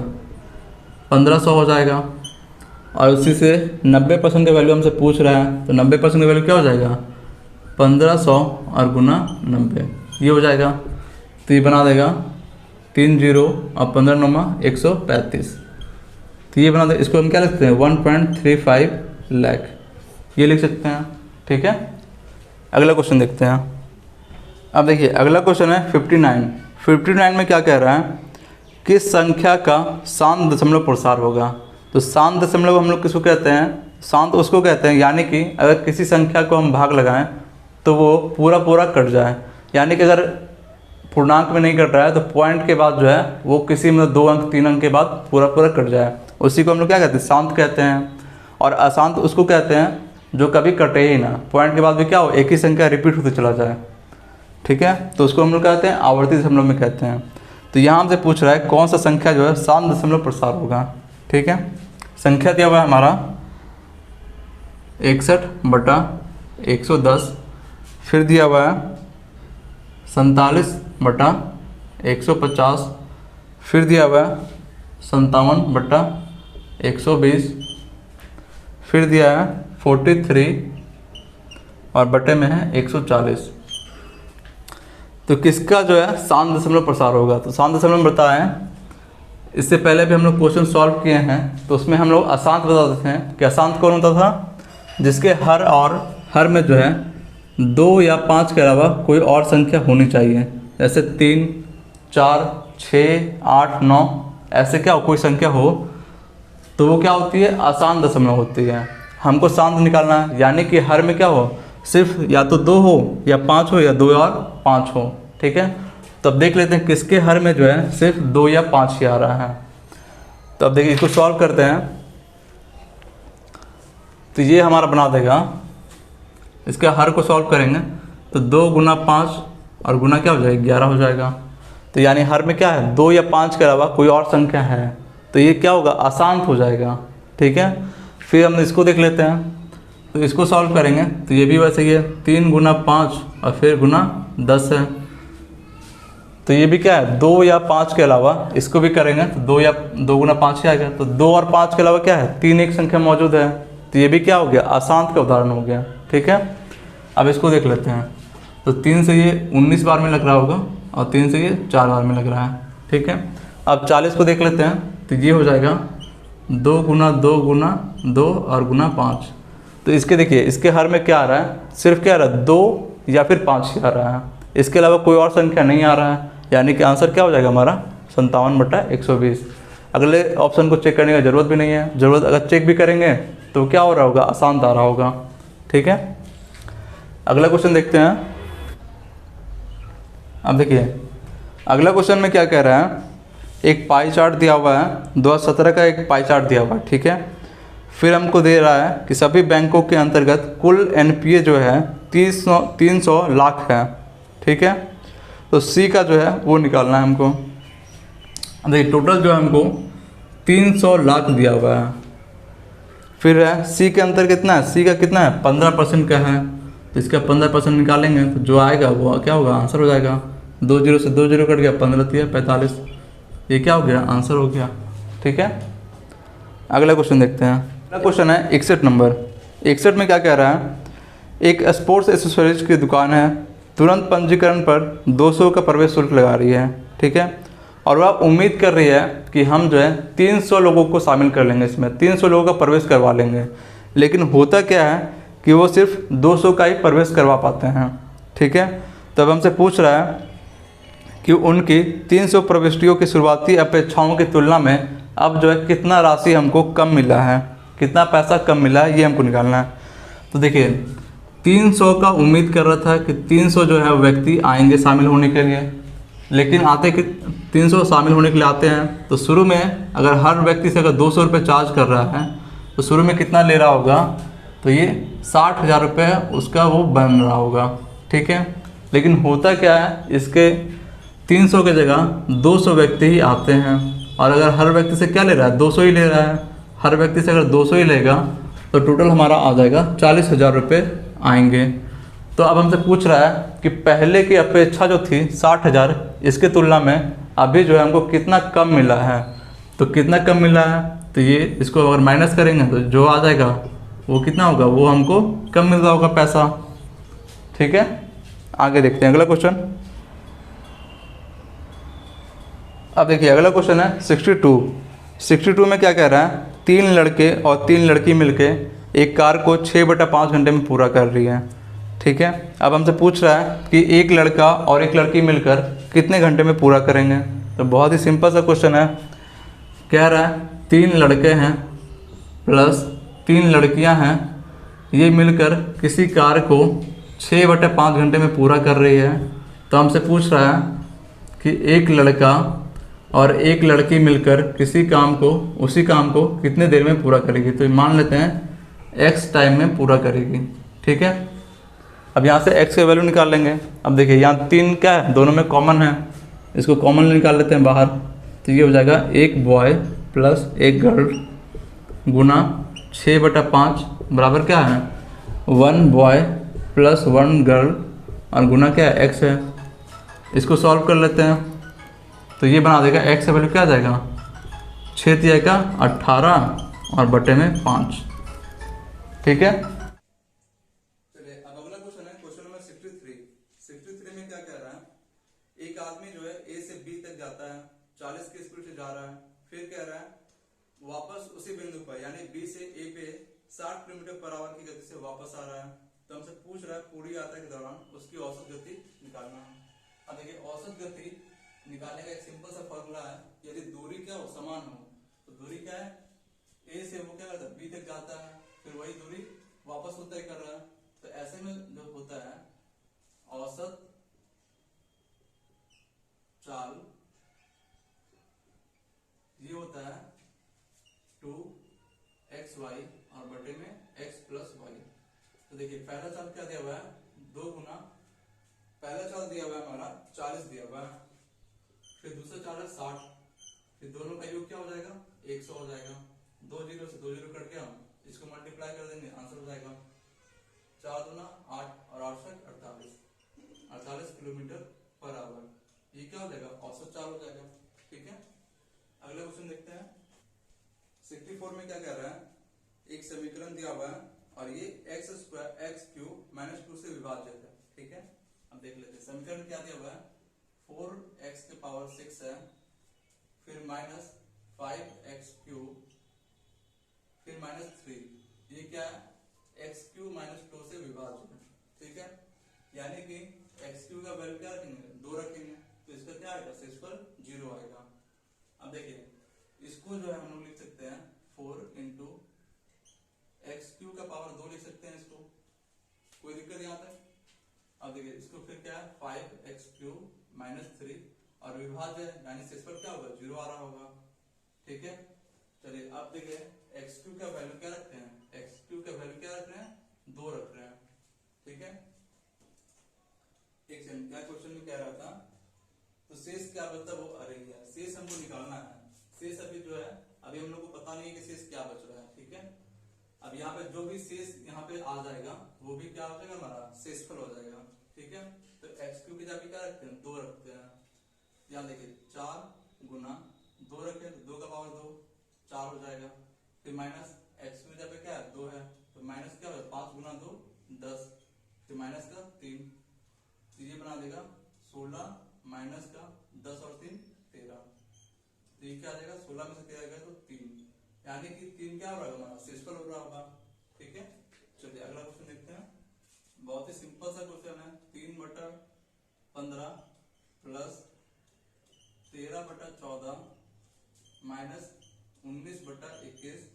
1500 हो जाएगा। और उसी से 90% का वैल्यू हमसे पूछ रहा है तो 90% का वैल्यू क्या हो जाएगा, 1500 और गुना 90, ये हो जाएगा। तो ये बना देगा 3 0 और 15 9 135। तो ये बना दे, इसको हम क्या लिखते हैं, 1.35 लाख, ये लिख सकते हैं, ठीक है। अगला क्वेश्चन देखते हैं। अब देखिए अगला क्वेश्चन है 59 में क्या कह रहा है, किस संख्या का शांत दशमलव प्रसार होगा। तो शांत दशमलव हम लोग किसको कहते हैं, शांत उसको कहते हैं यानी कि अगर किसी संख्या को हम भाग लगाएं तो वो पूरा पूरा कट जाए। यानी कि अगर पूर्णांक में नहीं कट रहा है तो पॉइंट के बाद जो है वो किसी में 2 अंक 3 अंक के बाद पूरा पूरा कट जाए, उसी को हम लोग क्या कहते हैं, शांत कहते हैं। और अशांत उसको कहते हैं जो कभी कटे ही ना, पॉइंट के बाद भी क्या हो, एक ही संख्या रिपीट होते चला जाए, ठीक है। तो उसको हम लोग कहते हैं आवर्ती दशमलव में कहते हैं। तो यहाँ हमसे पूछ रहा है कौन सा संख्या जो है शांत दशमलव प्रसार होगा, ठीक है। संख्या दिया हुआ है हमारा 61/110, फिर दिया हुआ है 47/150, फिर दिया हुआ है 57/120, फिर दिया है 43 और बटे में है 140। तो किसका जो है शांत दशमलव प्रसार होगा। तो शांत दशमलव बताएं, इससे पहले भी हम लोग क्वेश्चन सॉल्व किए हैं तो उसमें हम लोग अशांत बता देते हैं कि अशांत कौन होता था, जिसके हर में जो है 2 या 5 के अलावा कोई और संख्या होनी चाहिए। जैसे 3, 4, 6, 8, 9 ऐसे क्या हो कोई संख्या हो तो वो क्या होती है, आसान दशमलव होती है। हमको शांत निकालना है, यानी कि हर में क्या हो, सिर्फ या तो 2 हो या 5 हो या 2 और 5 हो। ठीक है, तो अब देख लेते हैं किसके हर में जो है सिर्फ 2 या 5 ही आ रहा है। तो अब देखिए इसको सॉल्व करते हैं। तो ये हमारा बना देगा, इसके हर को सॉल्व करेंगे तो 2 गुना 5 और गुना क्या हो जाएगा 11 हो जाएगा। तो यानी हर में क्या है 2 या 5 के अलावा कोई और संख्या है, तो ये क्या होगा अशांत हो जाएगा। ठीक है, फिर हम इसको देख लेते हैं। तो इसको सॉल्व करेंगे तो ये भी वैसे ही है, 3 गुना 5 और फिर गुना 10 है। तो ये भी क्या है 2 या 5 के अलावा, इसको भी करेंगे तो 2 गुना 5 ही आएगा। तो 2 और 5 के अलावा क्या है 3 एक संख्या मौजूद है, तो ये भी क्या हो गया अशांत का उदाहरण हो गया। ठीक है, अब इसको देख लेते हैं। तो 3 से ये 19 बार में लग रहा होगा और 3 से ये 4 बार में लग रहा है। ठीक है, अब 40 को देख लेते हैं। तो ये हो जाएगा 2 गुना 2 गुना 2 और गुना 5। तो इसके देखिए इसके हर में क्या आ रहा है, सिर्फ क्या आ रहा है 2 या फिर 5 ही आ रहा है, इसके अलावा कोई और संख्या नहीं आ रहा है। यानी कि आंसर क्या हो जाएगा हमारा 57/120। अगले ऑप्शन को चेक करने की ज़रूरत भी नहीं है, ज़रूरत अगर चेक भी करेंगे तो क्या हो रहा होगा अशांत आ रहा होगा। ठीक है, अगला क्वेश्चन देखते हैं। अब देखिए अगला क्वेश्चन में क्या कह रहा है, एक पाई चार्ट दिया हुआ है, 2017 का एक पाई चार्ट दिया हुआ है। ठीक है, फिर हमको दे रहा है कि सभी बैंकों के अंतर्गत कुल एनपीए जो है 300 लाख है। ठीक है, तो सी का जो है वो निकालना है हमको। देखिए टोटल जो है हमको 300 लाख दिया हुआ है। फिर है सी के अंतर कितना है, सी का कितना है 15% का है, तो इसका 15% निकालेंगे तो जो आएगा वो क्या होगा आंसर हो जाएगा। 2 जीरो से 2 जीरो कट गया, 15 3 45, ये क्या हो गया आंसर हो गया। ठीक है, अगला क्वेश्चन देखते हैं। अगला क्वेश्चन है 61 नंबर। 61 में क्या कह रहा है, एक स्पोर्ट्स एसेसरीज की दुकान है, तुरंत पंजीकरण पर 200 का प्रवेश शुल्क लगा रही है। ठीक है, और वह उम्मीद कर रही है कि हम जो है 300 लोगों को शामिल कर लेंगे, इसमें 300 लोगों का प्रवेश करवा लेंगे। लेकिन होता क्या है कि वो सिर्फ 200 का ही प्रवेश करवा पाते हैं। ठीक है, तब हमसे पूछ रहा है कि उनकी 300 प्रविष्टियों की शुरुआती अपेक्षाओं की तुलना में अब जो है कितना राशि हमको कम मिला है, कितना पैसा कम मिला है, ये हमको निकालना है। तो देखिए 300 का उम्मीद कर रहा था कि 300 जो है व्यक्ति आएंगे शामिल होने के लिए, लेकिन आते कि 300 शामिल होने के लिए आते हैं तो शुरू में अगर हर व्यक्ति से अगर 200 रुपये चार्ज कर रहा है तो शुरू में कितना ले रहा होगा, तो ये 60,000 रुपये उसका वो बन रहा होगा। ठीक है, लेकिन होता क्या है, इसके 300 की जगह 200 व्यक्ति ही आते हैं, और अगर हर व्यक्ति से क्या ले रहा है 200 ही ले रहा है, हर व्यक्ति से अगर 200 ही लेगा तो टोटल हमारा आ जाएगा 40,000 रुपये आएंगे। तो अब हमसे पूछ रहा है कि पहले की अपेक्षा जो थी 60,000, इसके तुलना में अभी जो है हमको कितना कम मिला है। तो कितना कम मिला है, तो ये इसको अगर माइनस करेंगे तो जो आ जाएगा वो कितना होगा, वो हमको कम मिल रहा होगा पैसा। ठीक है, आगे देखते हैं अगला क्वेश्चन। अब देखिए अगला क्वेश्चन है 62 में क्या कह रहा है, 3 लड़के और 3 लड़की मिलके एक कार को 6/5 घंटे में पूरा कर रही है। ठीक है, अब हमसे पूछ रहा है कि एक लड़का और एक लड़की मिलकर कितने घंटे में पूरा करेंगे। तो बहुत ही सिंपल सा क्वेश्चन है, कह रहा है 3 लड़के हैं प्लस 3 लड़कियां हैं, ये मिलकर किसी कार को 6/5 घंटे में पूरा कर रही है। तो हमसे पूछ रहा है कि एक लड़का और एक लड़की मिलकर उसी काम को कितने देर में पूरा करेगी। तो मान लेते हैं x टाइम में पूरा करेगी। ठीक है, अब यहाँ से x का वैल्यू निकाल लेंगे। अब देखिए यहाँ 3 क्या है, दोनों में कॉमन है, इसको कॉमन निकाल लेते हैं बाहर। तो ये हो जाएगा एक बॉय प्लस एक गर्ल गुना 6/5 बराबर क्या है 1 बॉय प्लस 1 गर्ल और गुना क्या है x है। इसको सॉल्व कर लेते हैं तो ये बना देगा x का वैल्यू क्या आ जाएगा 6 तिया का 18 और बटे में 5। ठीक है, चलिए अब अगला क्वेश्चन है क्वेश्चन नंबर 63 में क्या कह रहा है, एक आदमी जो है A से B तक जाता है, 40 की स्पीड से जा रहा है, फिर कह रहा है वापस उसी बिंदु पर यानी B से A पे 60 किलोमीटर पर आवर की गति से वापस आ रहा है, तो हमसे पूछ रहा है पूरी यात्रा के दौरान उसकी औसत गति निकालना है। अब देखिए औसत गति निकालने का एक सिंपल सा फॉर्मूला है, यदि दूरी क्या हो समान हो, तो दूरी क्या है ए से वो क्या करता है बी तक जाता है, फिर वही दूरी वापस वो तय कर रहा है, तो ऐसे में जो होता है औसत चाल ये होता है 2xy और बटे में x प्लस वाई। तो देखिए पहला चाल क्या दिया हुआ है 2 गुना, पहला चाल दिया हुआ है हमारा 40 दिया हुआ है, फिर दूसरा चाल है 60, फिर दोनों का योग क्या हो जाएगा 100 हो जाएगा, 2 जीरो से 2 जीरो कट गया, इसको मल्टीप्लाई कर देंगे आंसर हो जाएगा 4 दूना 8 और 8 से 48 किलोमीटर पर आवर। ये क्या हो जाएगा औसत चाल हो जाएगा। ठीक है, अगला क्वेश्चन देखते हैं। 64 में क्या कह रहा है, एक समीकरण दिया हुआ है और ये x square x cube minus 2 से विभाजित है। ठीक है, अब देख लेते हैं समीकरण क्या दिया हुआ है 4x के पावर 6 है, फिर माइनस 5x क्यूब, फिर माइनस 3, ये क्या है एक्स क्यूब माइनस 2 से विभाजित है। ठीक है, यानी कि एक्स क्यूब का वैल्यू क्या रखेंगे 2 रखेंगे, तो इसका क्या आएगा शेष पर 0 आएगा। अब देखिए इसको जो है हम लोग लिख सकते हैं 4 इंटू एक्स क्यूब का पावर 2 लिख सकते हैं इसको, कोई दिक्कत यहाँ तक। अब देखिए इसको फिर क्या है 5x क्यूब माइनस 3 और विभाज्य यानी शेष पर क्या होगा 0 आ रहा होगा। ठीक है, चलिए अब देखिए एक्स क्यूब का वैल्यू क्या रखते हैं, एक्स क्यूब का वैल्यू क्या रख रहे हैं 2 रख रहे हैं। ठीक है, एक सेकंड क्या क्वेश्चन में कह रहा था, तो शेष क्या बचता वो अरे यार शेष हमको निकालना है, शेष अभी जो है अभी हम लोग को पता नहीं है कि शेष क्या बच रहा है। ठीक है, अब यहाँ पे जो भी शेष यहाँ पे आ जाएगा वो भी क्या हो जाएगा हमारा शेषफल हो जाएगा। ठीक है, तो एक्स क्यूब की जगह क्या रखते हैं 2 रखते हैं, यहाँ देखिए 4 गुना 2 रखे तो 2 का पावर 2 4 हो जाएगा, फिर माइनस एक्स क्यूब जगह पे क्या है 2 है, तो माइनस क्या होगा 5 गुना 2 10, फिर माइनस का 3, तो ये बना देगा 16 माइनस का 10 और 3 13, तो ये क्या आ जाएगा 16 में से 13 गया तो 3, यानी कि 3 क्या हो रहा है हमारा शेषफल हो रहा होगा। ठीक है, चलिए अगला क्वेश्चन देखते हैं। बहुत ही सिंपल सा क्वेश्चन है, 3/15 प्लस 13/14 माइनस 19/21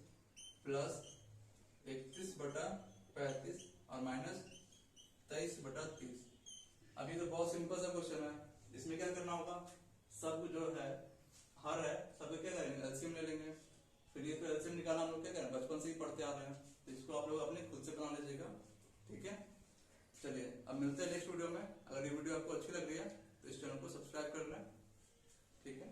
प्लस 31/35 और माइनस 23/30। अभी तो बहुत सिंपल सा क्वेश्चन है, इसमें क्या करना होगा सब जो है हर है सब क्या करेंगे एलसीएम ले लेंगे, फिर ये तो एलसीएम निकालना हम लोग क्या करें बचपन से ही पढ़ते आ रहे हैं, तो इसको आप लोग अपने खुद से बना लीजिएगा। ठीक है, चलिए अब मिलते हैं नेक्स्ट वीडियो में। अगर ये वीडियो आपको अच्छी लग रही है तो इस चैनल को सब्सक्राइब कर लें। ठीक है।